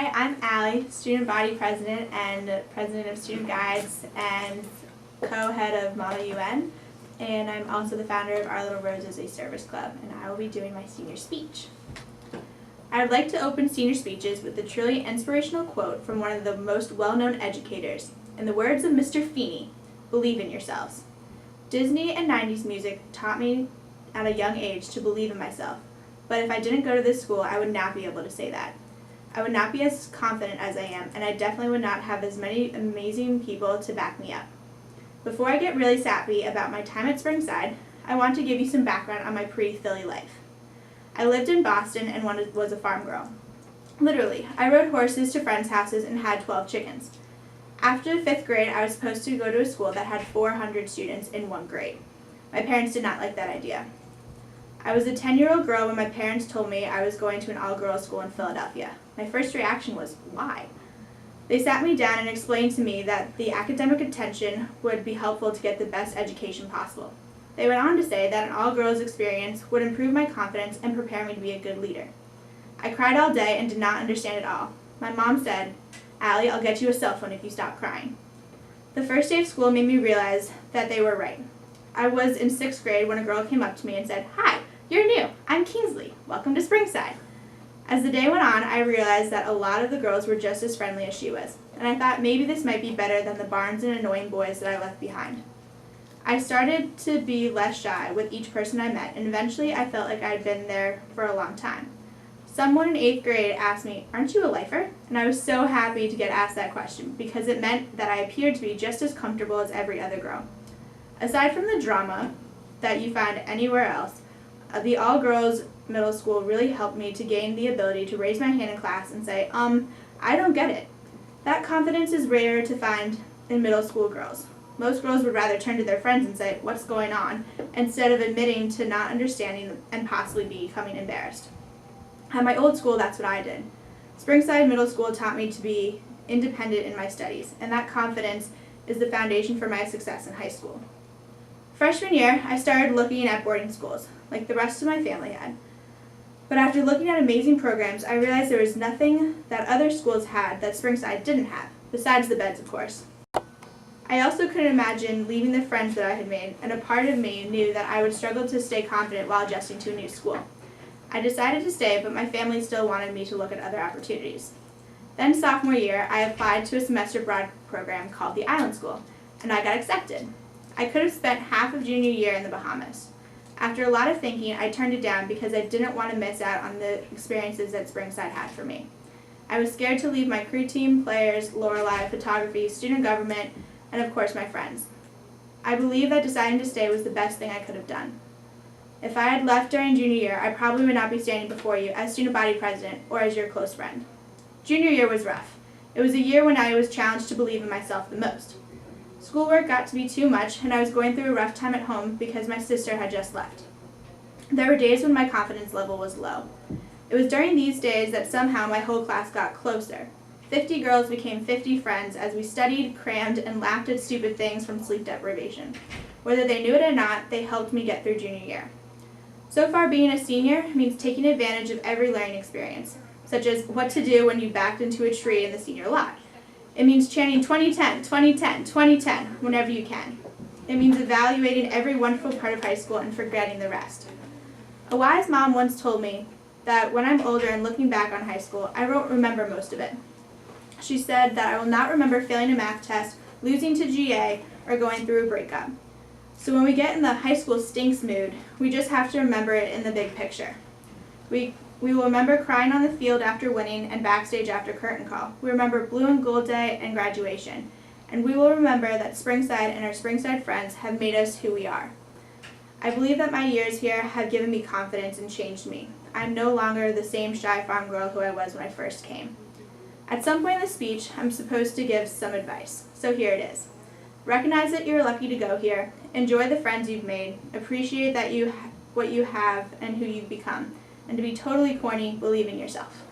Hi, I'm Allie, Student Body President and President of Student Guides and co-head of Model UN, and I'm also the founder of Our Little Roses, a service club, and I will be doing my senior speech. I would like to open senior speeches with a truly inspirational quote from one of the most well-known educators. In the words of Mr. Feeney, believe in yourselves. Disney and 90s music taught me at a young age to believe in myself, but if I didn't go to this school, I would not be able to say that. I would not be as confident as I am, and I definitely would not have as many amazing people to back me up. Before I get really sappy about my time at Springside, I want to give you some background on my pre-Philly life. I lived in Boston and was a farm girl. Literally, I rode horses to friends' houses and had 12 chickens. After the 5th grade, I was supposed to go to a school that had 400 students in one grade. My parents did not like that idea. I was a 10-year-old girl when my parents told me I was going to an all-girls school in Philadelphia. My first reaction was, why? They sat me down and explained to me that the academic attention would be helpful to get the best education possible. They went on to say that an all-girls experience would improve my confidence and prepare me to be a good leader. I cried all day and did not understand it all. My mom said, "Allie, I'll get you a cell phone if you stop crying." The first day of school made me realize that they were right. I was in 6th grade when a girl came up to me and said, "Hi, you're new. I'm Kingsley. Welcome to Springside." As the day went on, I realized that a lot of the girls were just as friendly as she was, and I thought maybe this might be better than the barns and annoying boys that I left behind. I started to be less shy with each person I met, and eventually I felt like I had been there for a long time. Someone in 8th grade asked me, "Aren't you a lifer?" And I was so happy to get asked that question because it meant that I appeared to be just as comfortable as every other girl. Aside from the drama that you find anywhere else, the all-girls middle school really helped me to gain the ability to raise my hand in class and say, I don't get it. That confidence is rare to find in middle school girls. Most girls would rather turn to their friends and say, "What's going on?" instead of admitting to not understanding and possibly becoming embarrassed. At my old school, that's what I did. Springside Middle School taught me to be independent in my studies, and that confidence is the foundation for my success in high school. Freshman year, I started looking at boarding schools, like the rest of my family had. But after looking at amazing programs, I realized there was nothing that other schools had that Springside didn't have, besides the beds, of course. I also couldn't imagine leaving the friends that I had made, and a part of me knew that I would struggle to stay confident while adjusting to a new school. I decided to stay, but my family still wanted me to look at other opportunities. Then sophomore year, I applied to a semester abroad program called the Island School, and I got accepted. I could have spent half of junior year in the Bahamas. After a lot of thinking, I turned it down because I didn't want to miss out on the experiences that Springside had for me. I was scared to leave my crew team, players, Lorelei, photography, student government, and of course my friends. I believe that deciding to stay was the best thing I could have done. If I had left during junior year, I probably would not be standing before you as student body president or as your close friend. Junior year was rough. It was a year when I was challenged to believe in myself the most. Schoolwork got to be too much, and I was going through a rough time at home because my sister had just left. There were days when my confidence level was low. It was during these days that somehow my whole class got closer. 50 girls became 50 friends as we studied, crammed, and laughed at stupid things from sleep deprivation. Whether they knew it or not, they helped me get through junior year. So far, being a senior means taking advantage of every learning experience, such as what to do when you backed into a tree in the senior lot. It means chanting 2010, 2010, 2010 whenever you can. It means evaluating every wonderful part of high school and forgetting the rest. A wise mom once told me that when I'm older and looking back on high school, I won't remember most of it. She said that I will not remember failing a math test, losing to GA, or going through a breakup. So when we get in the high school stinks mood, we just have to remember it in the big picture. We will remember crying on the field after winning and backstage after curtain call. We remember blue and gold day and graduation. And we will remember that Springside and our Springside friends have made us who we are. I believe that my years here have given me confidence and changed me. I'm no longer the same shy farm girl who I was when I first came. At some point in the speech, I'm supposed to give some advice. So here it is. Recognize that you're lucky to go here. Enjoy the friends you've made. Appreciate that what you have and who you've become. And to be totally corny, believe in yourself.